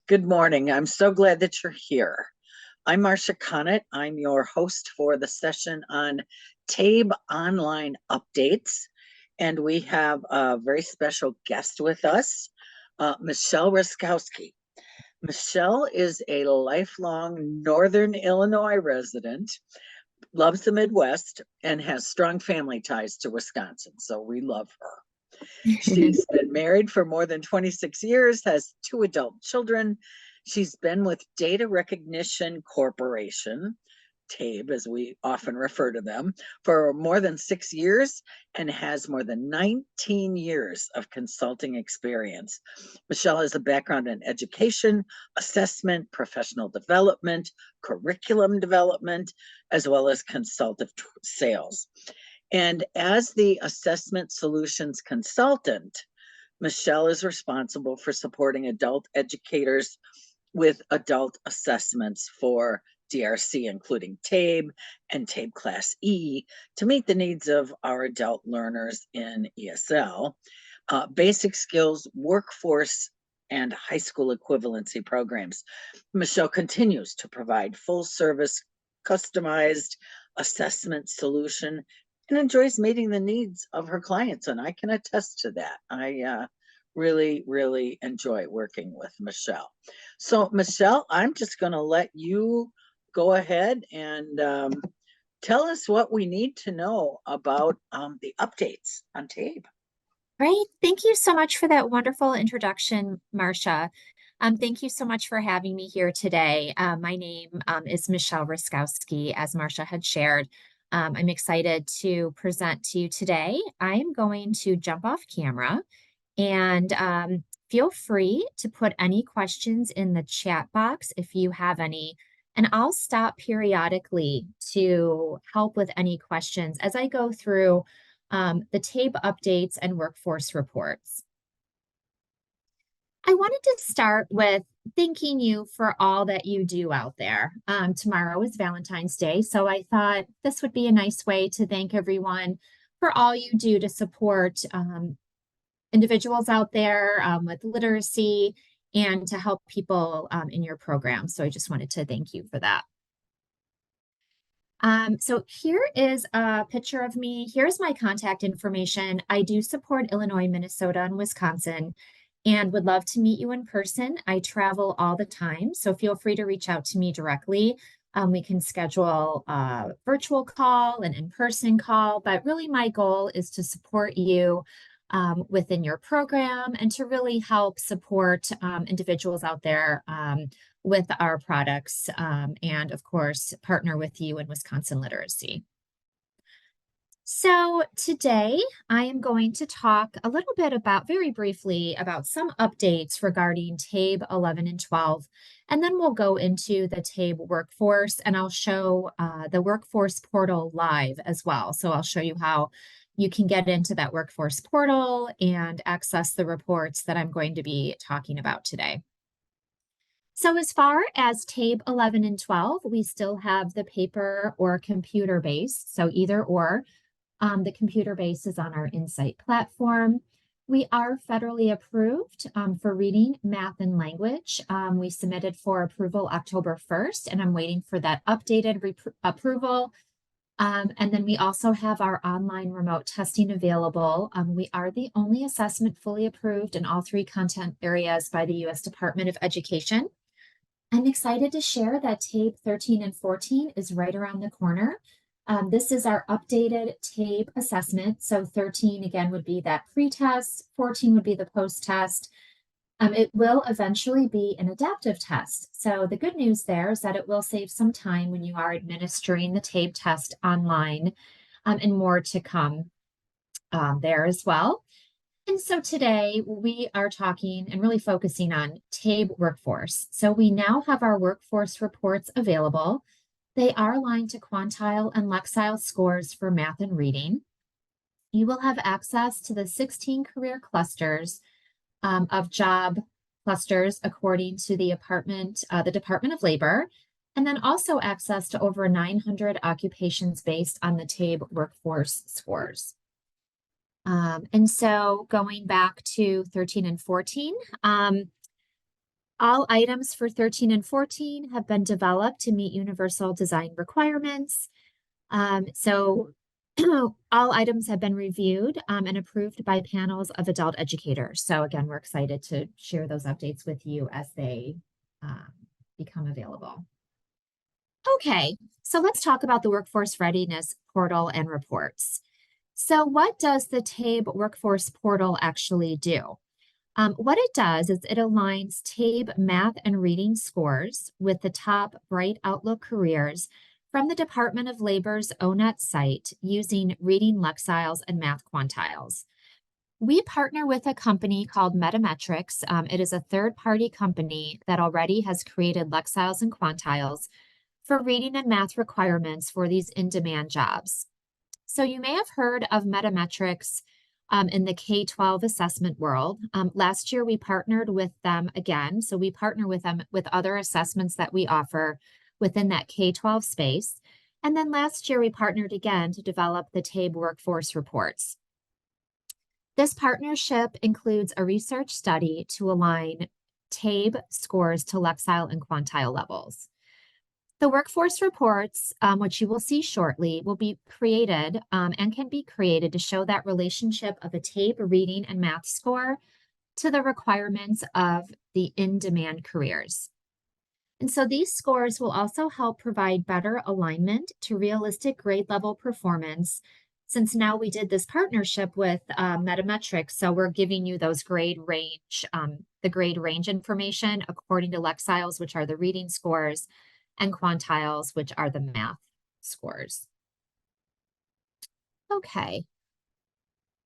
Good morning. I'm so glad that you're here. I'm Marcia Connett. I'm your host for the session on Tabe online updates. And we have a very special guest with us, Michelle Ruskowski. Michelle is a lifelong Northern Illinois resident, loves the Midwest, and has strong family ties to Wisconsin. So we love her. She's been married for more than 26 years, has two adult children. She's been with Data Recognition Corporation, Tabe, as we often refer to them, for more than 6 years and has more than 19 years of consulting experience. Michelle has a background in education, assessment, professional development, curriculum development, as well as consultative sales. And as the assessment solutions consultant, Michelle is responsible for supporting adult educators with adult assessments for DRC, including Tabe and Tabe Class E, to meet the needs of our adult learners in ESL, basic skills, workforce, and high school equivalency programs. Michelle continues to provide full service, customized assessment solution and enjoys meeting the needs of her clients. And I can attest to that. I really, really enjoy working with Michelle. So, Michelle, I'm just going to let you go ahead and tell us what we need to know about the updates on Tabe. Great. Thank you so much for that wonderful introduction, Marcia. Thank you so much for having me here today. My name is Michelle Ruskowski, as Marcia had shared. I'm excited to present to you today. I'm going to jump off camera and feel free to put any questions in the chat box if you have any, and I'll stop periodically to help with any questions as I go through the Tabe updates and workforce reports. I wanted to start with thanking you for all that you do out there. Tomorrow is Valentine's Day, so I thought this would be a nice way to thank everyone for all you do to support individuals out there with literacy and to help people in your program. So I just wanted to thank you for that. So here is a picture of me. Here's my contact information. I do support Illinois, Minnesota, and Wisconsin, and would love to meet you in person. I travel all the time, so feel free to reach out to me directly. We can schedule a virtual call, an in-person call, but really my goal is to support you within your program and to really help support individuals out there with our products and, of course, partner with you in Wisconsin literacy. So today I am going to talk a little bit about, very briefly, about some updates regarding Tabe 11 and 12, and then we'll go into the Tabe workforce, and I'll show the workforce portal live as well. So I'll show you how you can get into that workforce portal and access the reports that I'm going to be talking about today. So as far as Tabe 11 and 12, we still have the paper or computer base, so either or. The computer base is on our Insight platform. We are federally approved for reading, math, and language. We submitted for approval October 1st, and I'm waiting for that updated approval. And then we also have our online remote testing available. We are the only assessment fully approved in all three content areas by the U.S. Department of Education. I'm excited to share that Tabe 13 and 14 is right around the corner. This is our updated Tabe assessment. So 13, again, would be that pre-test. 14 would be the post-test. It will eventually be an adaptive test. So the good news there is that it will save some time when you are administering the Tabe test online, and more to come there as well. And so today we are talking and really focusing on Tabe workforce. So we now have our workforce reports available. They are aligned to quantile and Lexile scores for math and reading. You will have access to the 16 career clusters of job clusters according to the Department of Labor, and then also access to over 900 occupations based on the Tabe workforce scores. And so going back to 13 and 14, All items for 13 and 14 have been developed to meet universal design requirements. So all items have been reviewed and approved by panels of adult educators. So again, we're excited to share those updates with you as they become available. Okay, so let's talk about the Workforce Readiness Portal and reports. So what does the Tabe Workforce Portal actually do? What it does is it aligns Tabe math and reading scores with the top Bright Outlook careers from the Department of Labor's ONET site using reading Lexiles and math quantiles. We partner with a company called Metametrics. It is a third-party company that already has created Lexiles and quantiles for reading and math requirements for these in-demand jobs. So you may have heard of Metametrics in the K-12 assessment world. Last year, we partnered with them again. So we partner with them with other assessments that we offer within that K-12 space. And then last year, we partnered again to develop the Tabe Workforce Reports. This partnership includes a research study to align Tabe scores to Lexile and quantile levels. The workforce reports, which you will see shortly, will be created and can be created to show that relationship of a Tabe reading and math score to the requirements of the in-demand careers. And so these scores will also help provide better alignment to realistic grade level performance, since now we did this partnership with Metametrics, so we're giving you those grade range, the grade range information according to Lexiles, which are the reading scores, and quantiles, which are the math scores. Okay.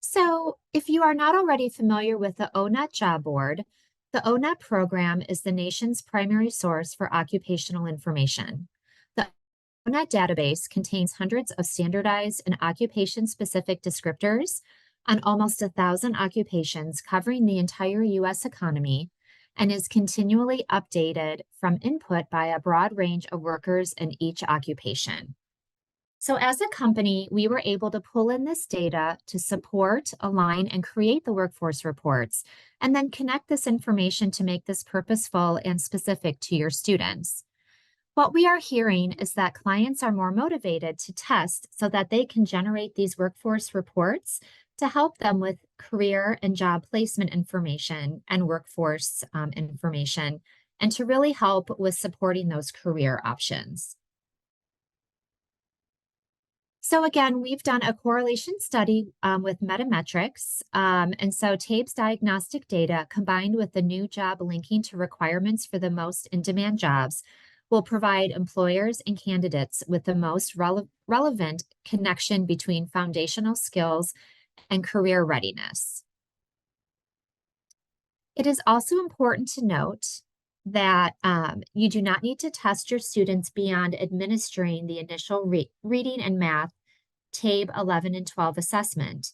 So if you are not already familiar with the ONET job board, the ONET program is the nation's primary source for occupational information. The ONET database contains hundreds of standardized and occupation-specific descriptors on almost 1,000 occupations covering the entire U.S. economy, and is continually updated from input by a broad range of workers in each occupation. So as a company, we were able to pull in this data to support, align, and create the workforce reports, and then connect this information to make this purposeful and specific to your students. What we are hearing is that clients are more motivated to test so that they can generate these workforce reports to help them with career and job placement information and workforce information, and to really help with supporting those career options. So again, we've done a correlation study with Metametrics, and so Tabe's diagnostic data combined with the new job linking to requirements for the most in-demand jobs will provide employers and candidates with the most relevant connection between foundational skills and career readiness. It is also important to note that you do not need to test your students beyond administering the initial reading and math Tabe 11 and 12 assessment.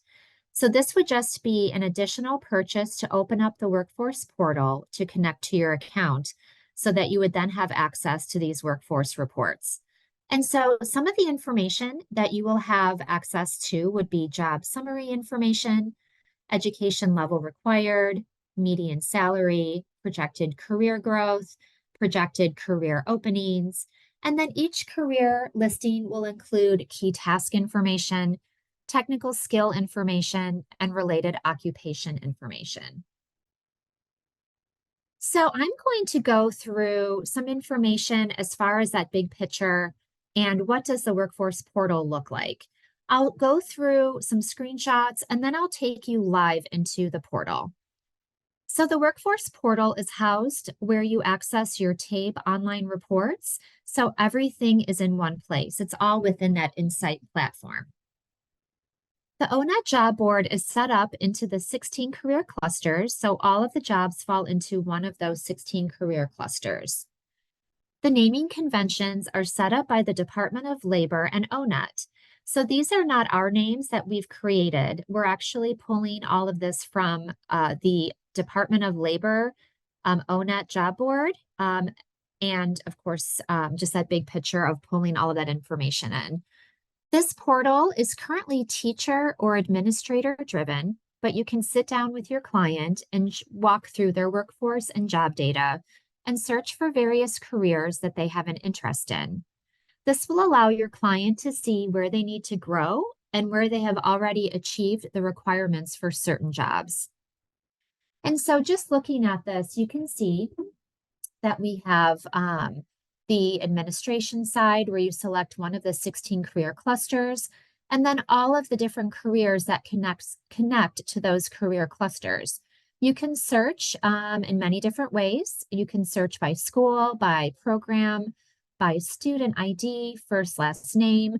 So this would just be an additional purchase to open up the workforce portal to connect to your account so that you would then have access to these workforce reports. And so some of the information that you will have access to would be job summary information, education level required, median salary, projected career growth, projected career openings, and then each career listing will include key task information, technical skill information, and related occupation information. So I'm going to go through some information as far as that big picture and what does the workforce portal look like. I'll go through some screenshots and then I'll take you live into the portal. So the workforce portal is housed where you access your Tabe online reports. So everything is in one place. It's all within that Insight platform. The ONET job board is set up into the 16 career clusters, so all of the jobs fall into one of those 16 career clusters. The naming conventions are set up by the Department of Labor and ONET. So these are not our names that we've created. We're actually pulling all of this from the Department of Labor ONET job board. And of course, just that big picture of pulling all of that information in. This portal is currently teacher or administrator driven, but you can sit down with your client and walk through their workforce and job data and search for various careers that they have an interest in. This will allow your client to see where they need to grow and where they have already achieved the requirements for certain jobs. And so just looking at this, you can see that we have the administration side where you select one of the 16 career clusters, and then all of the different careers that connect to those career clusters. You can search in many different ways. You can search by school, by program, by student ID, first, last name.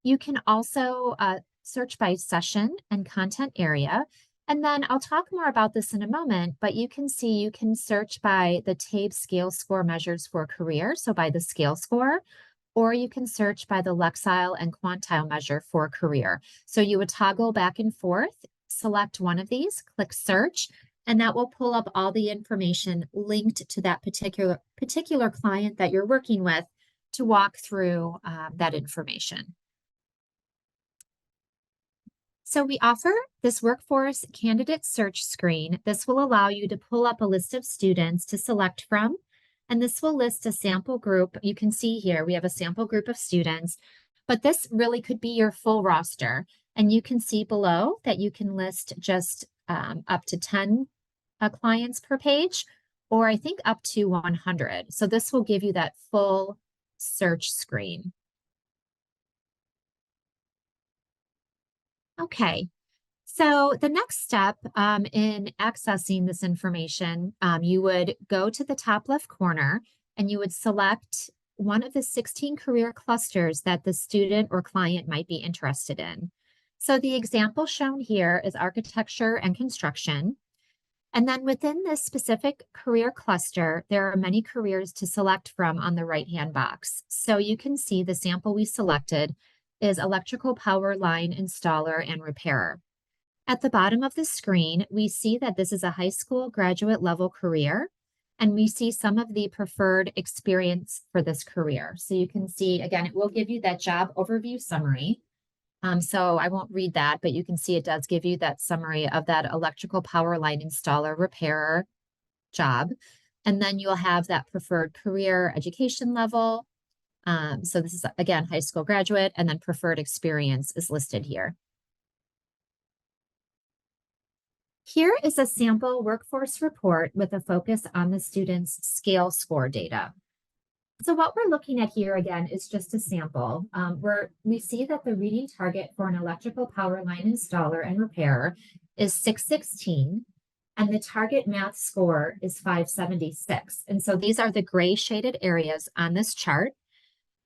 You can also search by session and content area. And then I'll talk more about this in a moment, but you can see you can search by the Tabe scale score measures for career, so by the scale score, or you can search by the Lexile and quantile measure for career. So you would toggle back and forth, select one of these, click search, and that will pull up all the information linked to that particular client that you're working with to walk through that information. So we offer this workforce candidate search screen. This will allow you to pull up a list of students to select from, and this will list a sample group. You can see here we have a sample group of students, but this really could be your full roster. And you can see below that you can list just up to 10 clients per page, or I think up to 100. So this will give you that full search screen. Okay, so the next step in accessing this information, you would go to the top left corner and you would select one of the 16 career clusters that the student or client might be interested in. So the example shown here is architecture and construction. And then within this specific career cluster, there are many careers to select from on the right-hand box. So you can see the sample we selected is electrical power line installer and repairer. At the bottom of the screen, we see that this is a high school graduate level career, and we see some of the preferred experience for this career. So you can see, again, it will give you that job overview summary. So I won't read that, but you can see it does give you that summary of that electrical power line installer repairer job. And then you'll have that preferred career education level. So this is, again, high school graduate, and then preferred experience is listed here. Here is a sample workforce report with a focus on the student's scale score data. So what we're looking at here, again, is just a sample where we see that the reading target for an electrical power line installer and repairer is 616, and the target math score is 576. And so these are the gray shaded areas on this chart,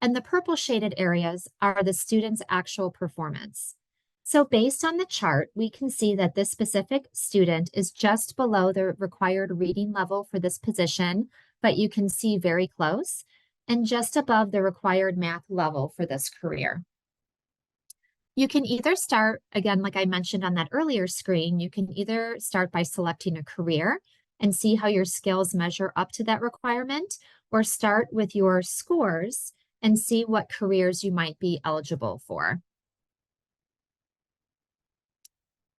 and the purple shaded areas are the student's actual performance. So based on the chart, we can see that this specific student is just below the required reading level for this position, but you can see very close, and just above the required math level for this career. You can either start, again, like I mentioned on that earlier screen, you can either start by selecting a career and see how your skills measure up to that requirement, or start with your scores and see what careers you might be eligible for.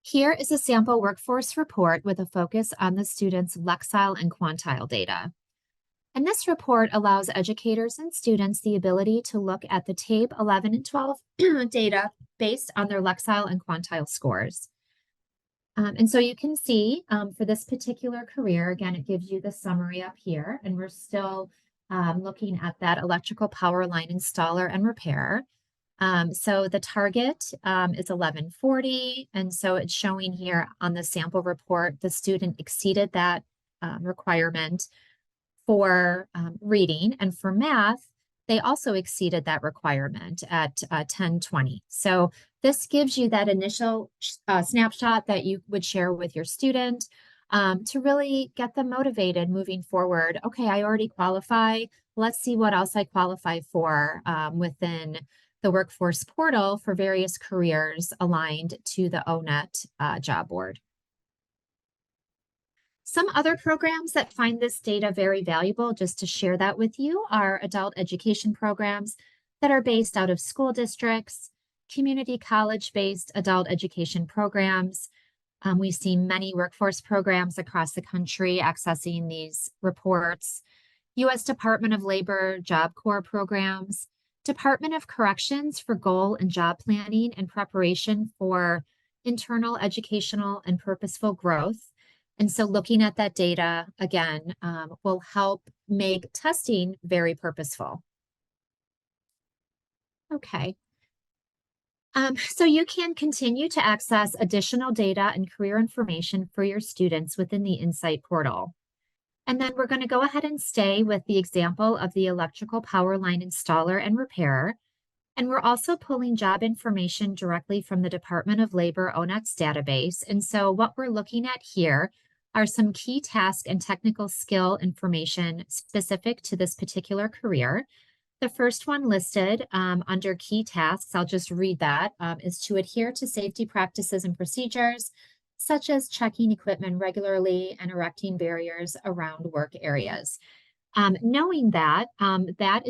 Here is a sample workforce report with a focus on the student's Lexile and quantile data. And this report allows educators and students the ability to look at the Tabe 11 and 12 data based on their Lexile and quantile scores. And so you can see for this particular career, again, it gives you the summary up here, and we're still looking at that electrical power line installer and repairer. So the target is 1140, and so it's showing here on the sample report, the student exceeded that requirement for reading, and for math, they also exceeded that requirement at 1020. So this gives you that initial snapshot that you would share with your student to really get them motivated moving forward. Okay, I already qualify. Let's see what else I qualify for within the workforce portal for various careers aligned to the ONET job board. Some other programs that find this data very valuable, just to share that with you, are adult education programs that are based out of school districts, community college-based adult education programs. We see many workforce programs across the country accessing these reports. U.S. Department of Labor Job Corps programs, Department of Corrections for goal and job planning and preparation for internal educational and purposeful growth. And so looking at that data again will help make testing very purposeful. Okay. So you can continue to access additional data and career information for your students within the Insight portal. And then we're going to go ahead and stay with the example of the electrical power line installer and repairer. And we're also pulling job information directly from the Department of Labor ONEX database. And so what we're looking at here are some key task and technical skill information specific to this particular career. The first one listed under key tasks, I'll just read that, is to adhere to safety practices and procedures, such as checking equipment regularly and erecting barriers around work areas. Knowing that, that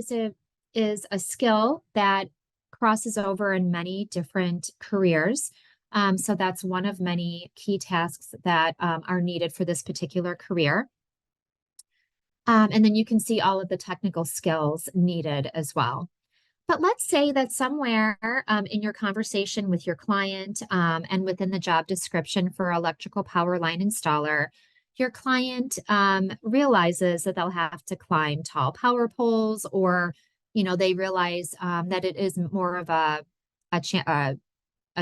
is a skill that crosses over in many different careers. So that's one of many key tasks that are needed for this particular career. And then you can see all of the technical skills needed as well. But let's say that somewhere in your conversation with your client and within the job description for electrical power line installer, your client realizes that they'll have to climb tall power poles, or they realize that it is more of a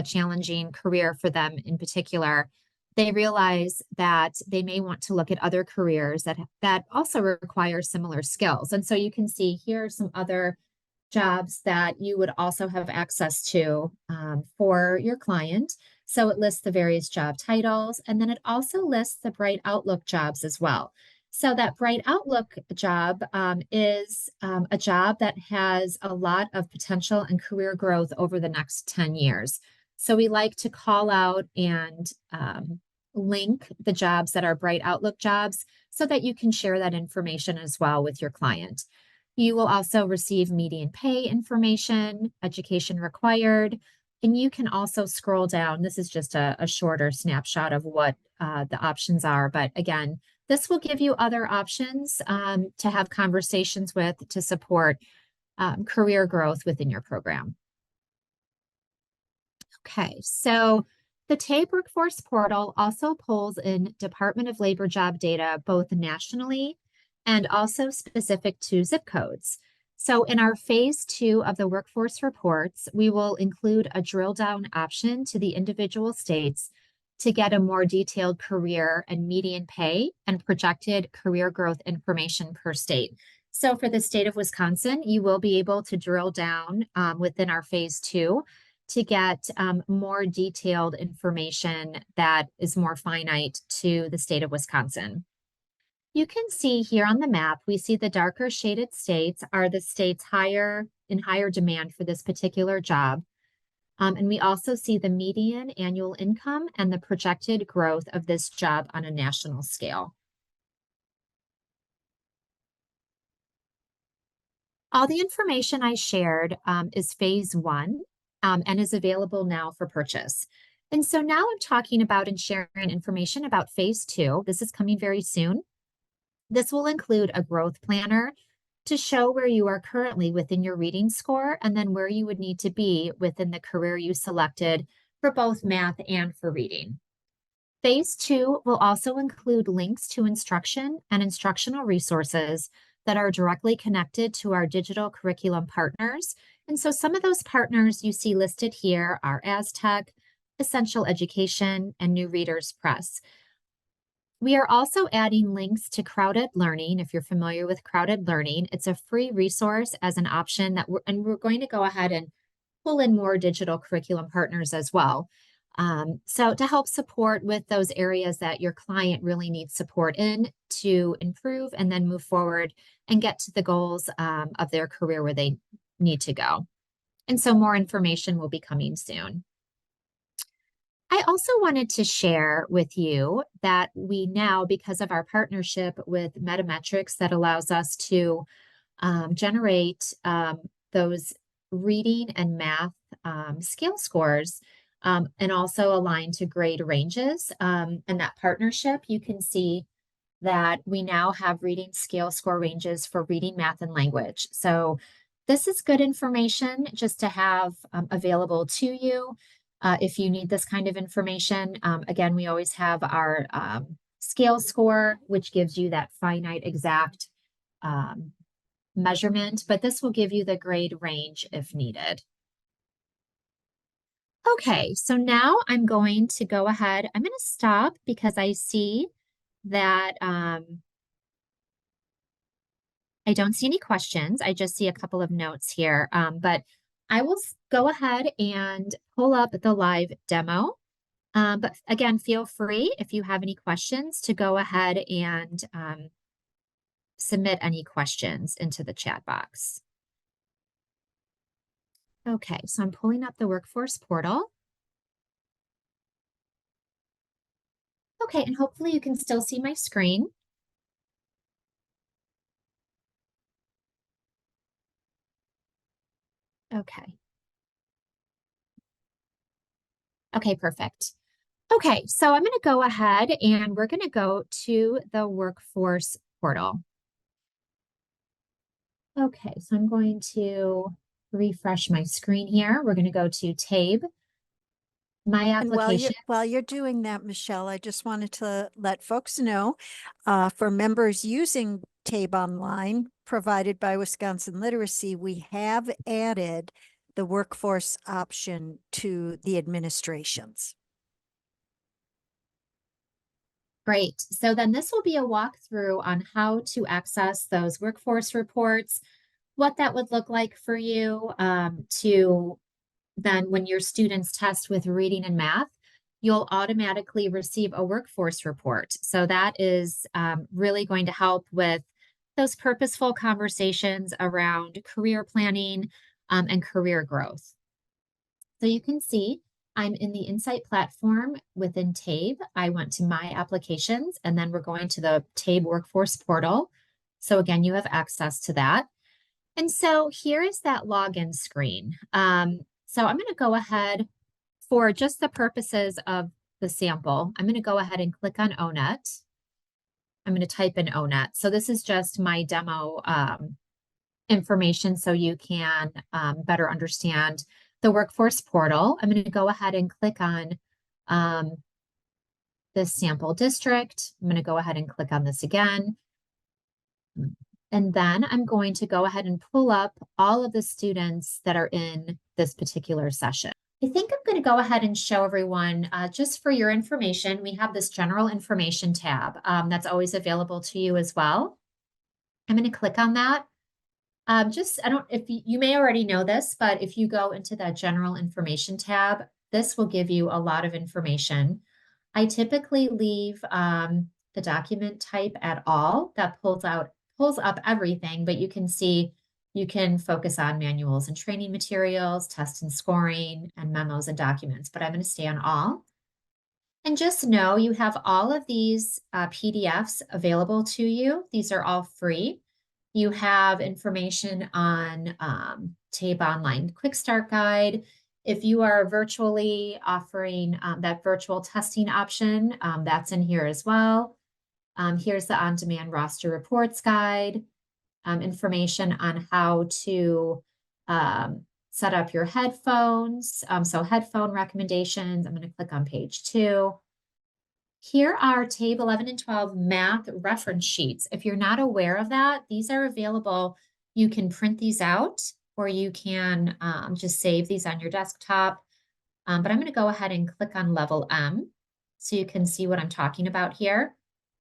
challenging career for them in particular. They realize that they may want to look at other careers that also require similar skills. And so you can see here are some other jobs that you would also have access to for your client. So it lists the various job titles, and then it also lists the Bright Outlook jobs as well. So that Bright Outlook job is a job that has a lot of potential and career growth over the next 10 years. So we like to call out and link the jobs that are Bright Outlook jobs so that you can share that information as well with your client. You will also receive median pay information, education required, and you can also scroll down. This is just a shorter snapshot of what the options are. But again, this will give you other options to have conversations with to support career growth within your program. Okay, so the Tabe Workforce Portal also pulls in Department of Labor job data, both nationally and also specific to zip codes. So in our phase 2 of the workforce reports, we will include a drill down option to the individual states to get a more detailed career and median pay and projected career growth information per state. So for the state of Wisconsin, you will be able to drill down within our phase 2 to get more detailed information that is more finite to the state of Wisconsin. You can see here on the map, we see the darker shaded states are the states in higher demand for this particular job. And we also see the median annual income and the projected growth of this job on a national scale. All the information I shared is phase 1 and is available now for purchase. And so now I'm talking about and sharing information about phase 2. This is coming very soon. This will include a growth planner to show where you are currently within your reading score and then where you would need to be within the career you selected for both math and for reading. Phase 2 will also include links to instruction and instructional resources that are directly connected to our digital curriculum partners. And so some of those partners you see listed here are Aztec, Essential Education, and New Readers Press. We are also adding links to Crowded Learning. If you're familiar with Crowded Learning, it's a free resource as an option we're going to go ahead and pull in more digital curriculum partners as well. So to help support with those areas that your client really needs support in to improve and then move forward and get to the goals of their career where they need to go. And so more information will be coming soon. I also wanted to share with you that we now, because of our partnership with Metametrics that allows us to generate those reading and math scale scores and also align to grade ranges. And that partnership, you can see that we now have reading scale score ranges for reading, math, and language. So this is good information just to have available to you if you need this kind of information. Again, we always have our scale score, which gives you that finite exact measurement, but this will give you the grade range if needed. Okay, so now I'm going to go ahead. I'm going to stop because I see that I don't see any questions. I just see a couple of notes here, but I will go ahead and pull up the live demo. But again, feel free if you have any questions to go ahead and submit any questions into the chat box. Okay, so I'm pulling up the workforce portal. Okay, and hopefully you can still see my screen. Okay. Okay, perfect. Okay, so I'm going to go ahead and we're going to go to the workforce portal. Okay, so I'm going to refresh my screen here. We're going to go to Tabe, my And application. while you're doing that, Michelle, I just wanted to let folks know, for members using Tabe Online, provided by Wisconsin Literacy, we have added the workforce option to the administrations. Great. So then this will be a walkthrough on how to access those workforce reports, what that would look like for you to then when your students test with reading and math, you'll automatically receive a workforce report. So that is really going to help with those purposeful conversations around career planning and career growth. So you can see I'm in the Insight platform within Tabe. I went to my applications and then we're going to the Tabe workforce portal. So again, you have access to that. And so here is that login screen. So I'm going to go ahead for just the purposes of the sample. I'm going to go ahead and click on ONET. I'm going to type in ONET. So this is just my demo information so you can better understand the workforce portal. I'm going to go ahead and click on this sample district. I'm going to go ahead and click on this again. And then I'm going to go ahead and pull up all of the students that are in this particular session. I think I'm going to go ahead and show everyone, just for your information, we have this general information tab that's always available to you as well. I'm going to click on that. If you may already know this, but if you go into that general information tab, this will give you a lot of information. I typically leave the document type at all. That pulls up everything, but you can see you can focus on manuals and training materials, test and scoring, and memos and documents, but I'm going to stay on all. And just know you have all of these PDFs available to you. These are all free. You have information on Tabe Online Quick Start Guide. If you are virtually offering that virtual testing option, that's in here as well. Here's the on-demand roster reports guide, information on how to set up your headphones. So headphone recommendations, I'm going to click on page 2. Here are Tabe 11 and 12 math reference sheets. If you're not aware of that, these are available. You can print these out or you can just save these on your desktop. But I'm going to go ahead and click on level M so you can see what I'm talking about here.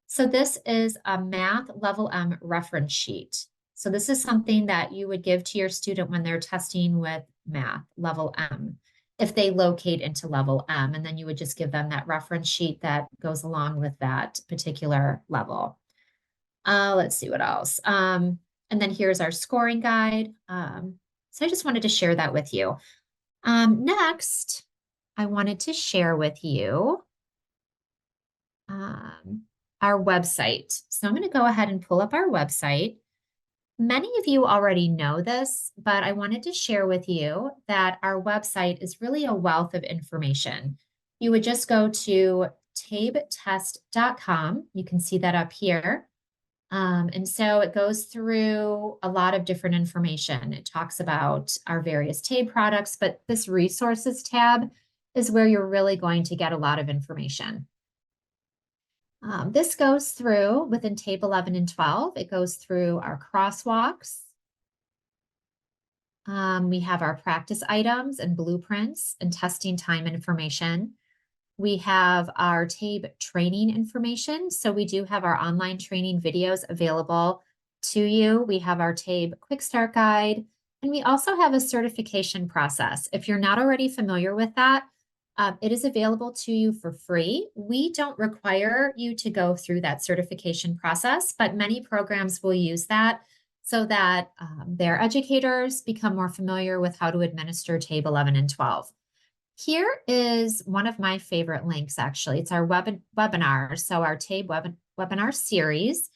So this is a math level M reference sheet. So this is something that you would give to your student when they're testing with math level M, if they locate into level M, and then you would just give them that reference sheet that goes along with that particular level. Let's see what else. And then here's our scoring guide. So I just wanted to share that with you. Next, I wanted to share with you our website. So I'm going to go ahead and pull up our website. Many of you already know this, but I wanted to share with you that our website is really a wealth of information. You would just go to tabetest.com. You can see that up here. And so it goes through a lot of different information. It talks about our various Tabe products, but this resources tab is where you're really going to get a lot of information. This goes through within Tabe 11 and 12. It goes through our crosswalks. We have our practice items and blueprints and testing time information. We have our Tabe training information. So we do have our online training videos available to you. We have our Tabe Quick Start Guide, and we also have a certification process. If you're not already familiar with that, it is available to you for free. We don't require you to go through that certification process, but many programs will use that so that their educators become more familiar with how to administer Tabe 11 and 12. Here is one of my favorite links, actually. It's our webinar, so our Tabe webinar series.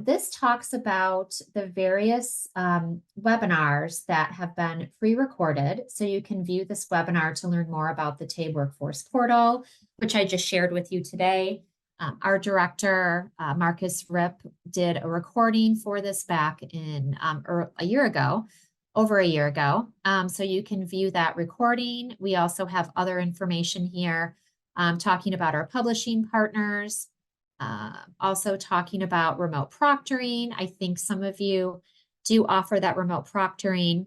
This talks about the various webinars that have been pre-recorded. So you can view this webinar to learn more about the Tabe Workforce Portal, which I just shared with you today. Our director, Marcus Ripp, did a recording for this back in a year ago, over a year ago. So you can view that recording. We also have other information here talking about our publishing partners, also talking about remote proctoring. I think some of you do offer that remote proctoring.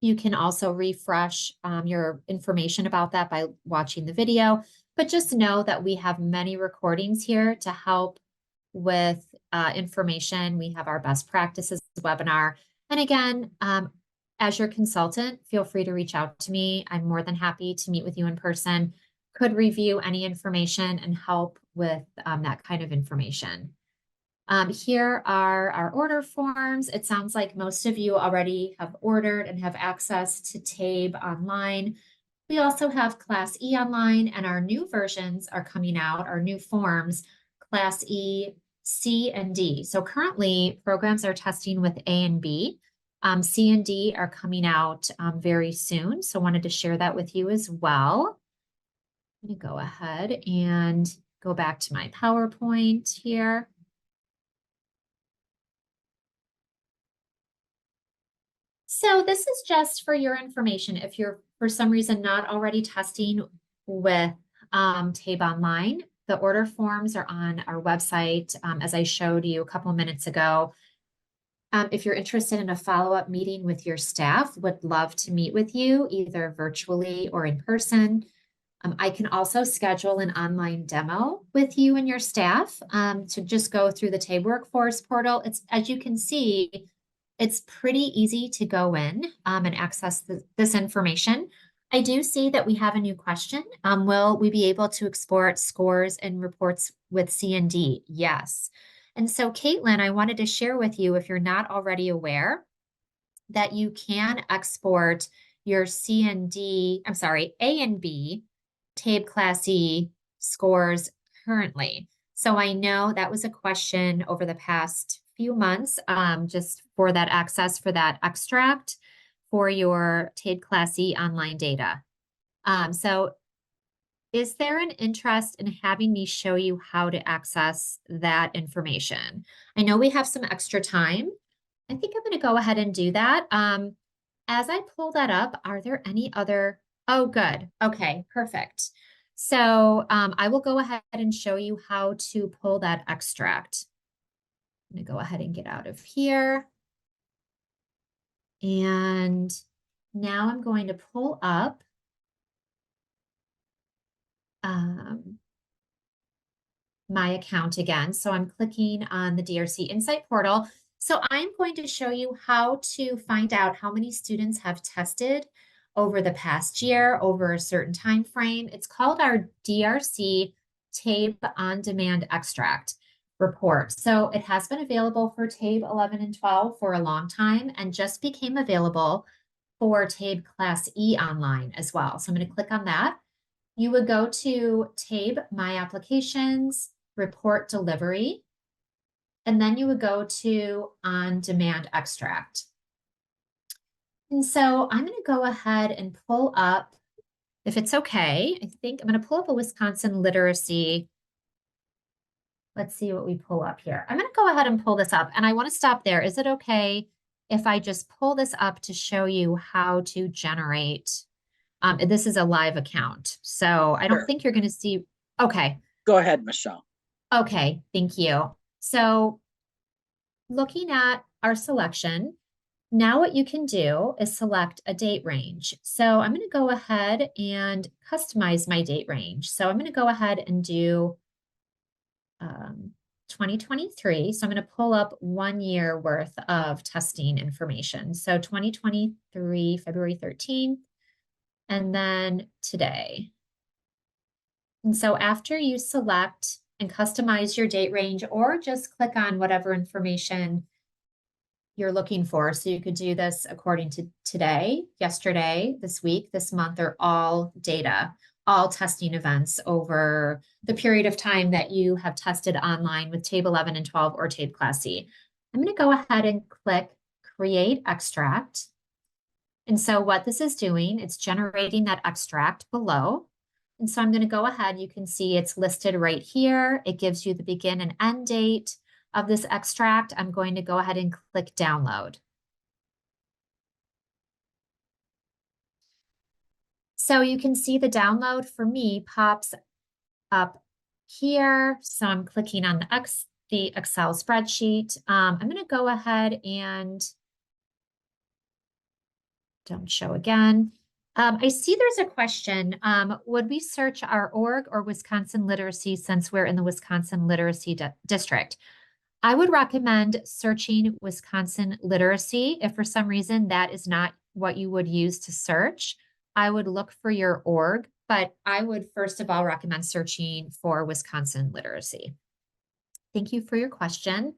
You can also refresh your information about that by watching the video, but just know that we have many recordings here to help with information. We have our best practices webinar. And again, as your consultant, feel free to reach out to me. I'm more than happy to meet with you in person, could review any information and help with that kind of information. Here are our order forms. It sounds like most of you already have ordered and have access to Tabe online. We also have Class E online, and our new versions are coming out, our new forms, Class E, C, and D. So currently, programs are testing with A and B. C and D are coming out very soon, so wanted to share that with you as well. I'm going to go ahead and go back to my PowerPoint here. So this is just for your information. If you're, for some reason, not already testing with Tabe Online, the order forms are on our website, as I showed you a couple minutes ago. If you're interested in a follow-up meeting with your staff, would love to meet with you either virtually or in person. I can also schedule an online demo with you and your staff to just go through the Tabe Workforce Portal. It's, as you can see, it's pretty easy to go in and access this information. I do see that we have a new question. Will we be able to export scores and reports with C&D? Yes. And so, Caitlin, I wanted to share with you, if you're not already aware, that you can export your A and B Tabe Class E scores currently. So I know that was a question over the past few months, just for that access for that extract for your Tabe Class E online data. So is there an interest in having me show you how to access that information? I know we have some extra time. I think I'm going to go ahead and do that. As I pull that up, are there any other? Oh, good. Okay, perfect. So I will go ahead and show you how to pull that extract. I'm going to go ahead and get out of here. And now I'm going to pull up my account again. So I'm clicking on the DRC Insight portal. So I'm going to show you how to find out how many students have tested over the past year, over a certain time frame. It's called our DRC Tabe On-Demand Extract report. So it has been available for Tabe 11 and 12 for a long time and just became available for Tabe Class E online as well. So I'm going to click on that. You would go to Tabe My Applications, Report Delivery, and then you would go to On-Demand Extract. And so I'm going to go ahead and pull up if it's okay, I think I'm going to pull up a Wisconsin literacy. Let's see what we pull up here. I'm going to go ahead and pull this up, and I want to stop there. Is it okay if I just pull this up to show you how to generate? This is a live account, so I don't Sure. think you're going to see. Okay. Go ahead, Michelle. Okay. Thank you. So looking at our selection, now what you can do is select a date range. So I'm going to go ahead and customize my date range. So I'm going to go ahead and do 2023. So I'm going to pull up 1 year worth of testing information. So 2023, February 13th, and then today. And so after you select and customize your date range, or just click on whatever information you're looking for. So you could do this according to today, yesterday, this week, this month, or all data, all testing events over the period of time that you have tested online with Tabe 11 and 12 or Tabe Class C. I'm going to go ahead and click Create Extract. And so what this is doing, it's generating that extract below. And so I'm going to go ahead. You can see it's listed right here. It gives you the begin and end date of this extract. I'm going to go ahead and click download. So you can see the download for me pops up here. So I'm clicking on the Excel spreadsheet. I'm going to go ahead and don't show again. I see there's a question. Would we search our org or Wisconsin literacy since we're in the Wisconsin literacy district? I would recommend searching Wisconsin literacy. If for some reason that is not what you would use to search, I would look for your org, but I would first of all recommend searching for Wisconsin literacy. Thank you for your question.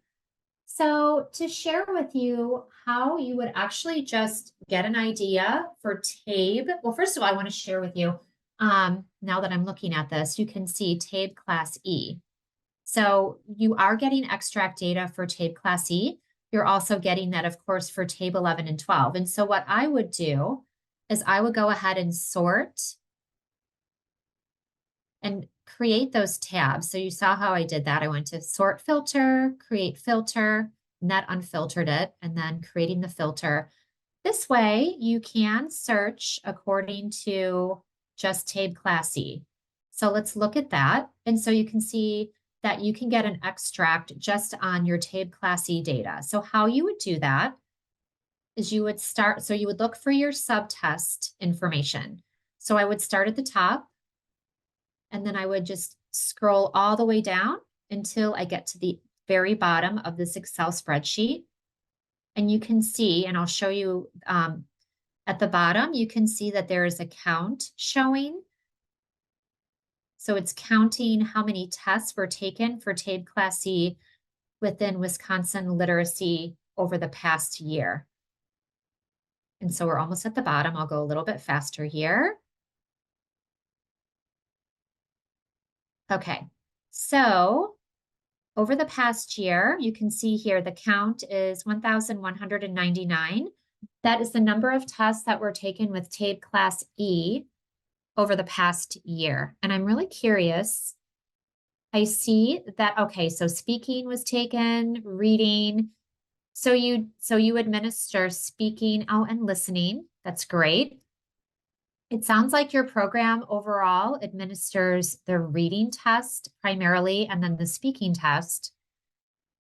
So to share with you how you would actually just get an idea for Tabe. Well, first of all, I want to share with you, now that I'm looking at this, you can see Tabe Class E. So you are getting extract data for Tabe Class E. You're also getting that, of course, for Tabe 11 and 12. And so what I would do is I would go ahead and sort and create those tabs. So you saw how I did that. I went to sort filter, create filter, and that unfiltered it, and then creating the filter. This way you can search according to just Tabe Class E. So let's look at that. And so you can see that you can get an extract just on your Tabe Class E data. So how you would do that is you would start, so you would look for your subtest information. So I would start at the top, and then I would just scroll all the way down until I get to the very bottom of this Excel spreadsheet. And you can see, and I'll show you at the bottom, you can see that there is a count showing. So it's counting how many tests were taken for Tabe Class C within Wisconsin literacy over the past year. And so we're almost at the bottom. I'll go a little bit faster here. Okay, so over the past year, you can see here the count is 1,199. That is the number of tests that were taken with Tabe Class E over the past year. And I'm really curious. I see that, okay, so speaking was taken, reading. So you administer speaking, oh, and listening. That's great. It sounds like your program overall administers the reading test primarily and then the speaking test,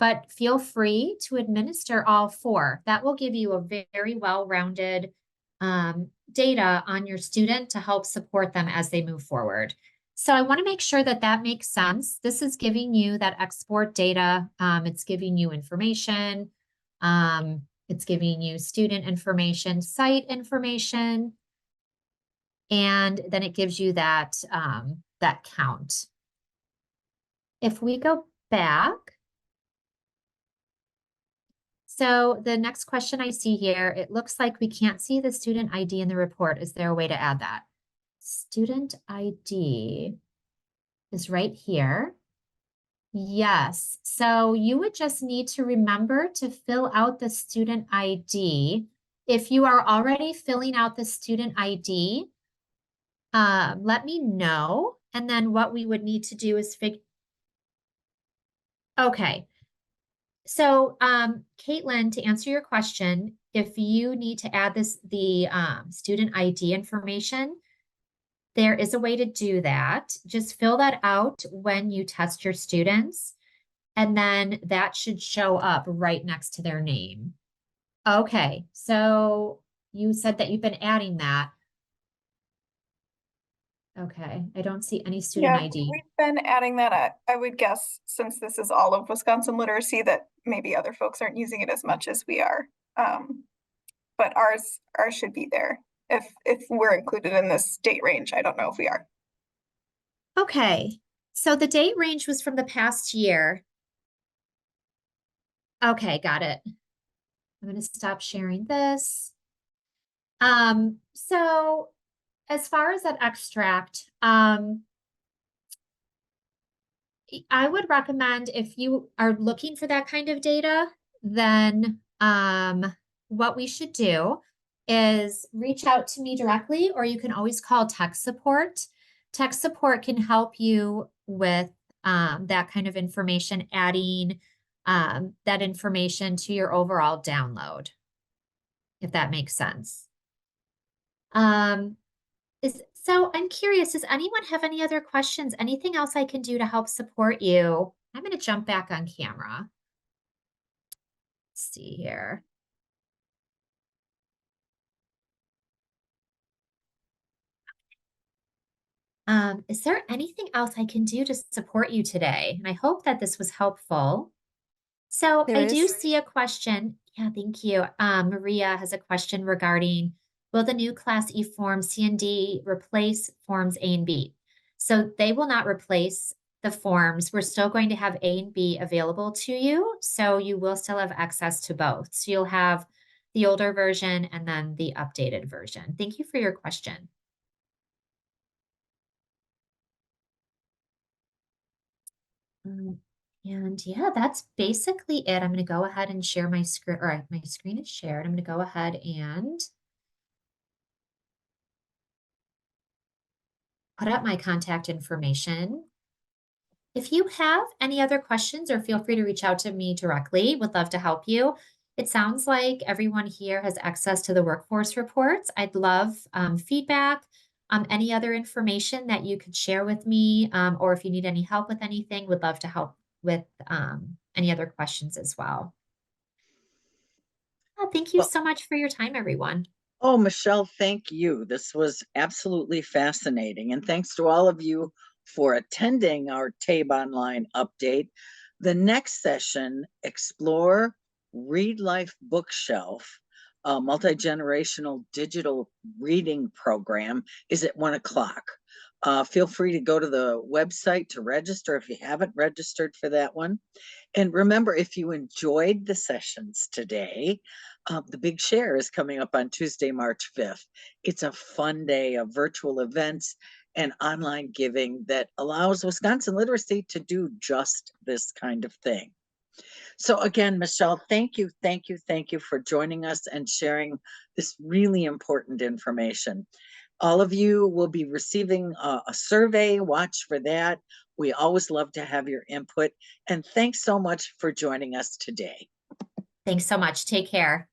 but feel free to administer all four. That will give you a very well-rounded data on your student to help support them as they move forward. So I want to make sure that that makes sense. This is giving you that export data. It's giving you information. It's giving you student information, site information, and then it gives you that, that count. If we go back, so the next question I see here, it looks like we can't see the student ID in the report. Is there a way to add that? Student ID is right here. Yes, so you would just need to remember to fill out the student ID. If you are already filling out the student ID, let me know. And then what we would need to do is okay. So, Caitlin, to answer your question, if you need to add the student ID information, there is a way to do that. Just fill that out when you test your students, and then that should show up right next to their name. Okay, so you said that you've been adding that. Okay, I don't see any student Yeah, ID. we've been adding that. I would guess since this is all of Wisconsin literacy that maybe other folks aren't using it as much as we are. But ours should be there if we're included in this date range. I don't know if we are. Okay, so the date range was from the past year. Okay, got it. I'm going to stop sharing this. So as far as that extract, I would recommend if you are looking for that kind of data, then what we should do is reach out to me directly, or you can always call tech support. Tech support can help you with that kind of information, adding that information to your overall download, if that makes sense. So I'm curious, does anyone have any other questions? Anything else I can do to help support you? I'm going to jump back on camera. Let's see here. Is there anything else I can do to support you today? And I hope that this was helpful. So I do see a question. Yeah, thank you. Maria has a question regarding, will the new Class E form C and D replace forms A and B? So they will not replace the forms. We're still going to have A and B available to you. So you will still have access to both. So you'll have the older version and then the updated version. Thank you for your question. And yeah, that's basically it. I'm going to go ahead and share my screen, or my screen is shared. I'm going to go ahead and put up my contact information. If you have any other questions, or feel free to reach out to me directly, would love to help you. It sounds like everyone here has access to the workforce reports. I'd love feedback, any other information that you could share with me, or if you need any help with anything, would love to help with any other questions as well. Thank you so much for your time, everyone. Oh, Michelle, thank you. This was absolutely fascinating. And thanks to all of you for attending our Tabe Online update. The next session, Explore Read Life Bookshelf, a multi-generational digital reading program, is at 1 o'clock. Feel free to go to the website to register if you haven't registered for that one. And remember, if you enjoyed the sessions today, the Big Share is coming up on Tuesday, March 5th. It's a fun day of virtual events and online giving that allows Wisconsin Literacy to do just this kind of thing. So again, Michelle, thank you for joining us and sharing this really important information. All of you will be receiving a survey. Watch for that. We always love to have your input. And thanks so much for joining us today. Thanks so much. Take care.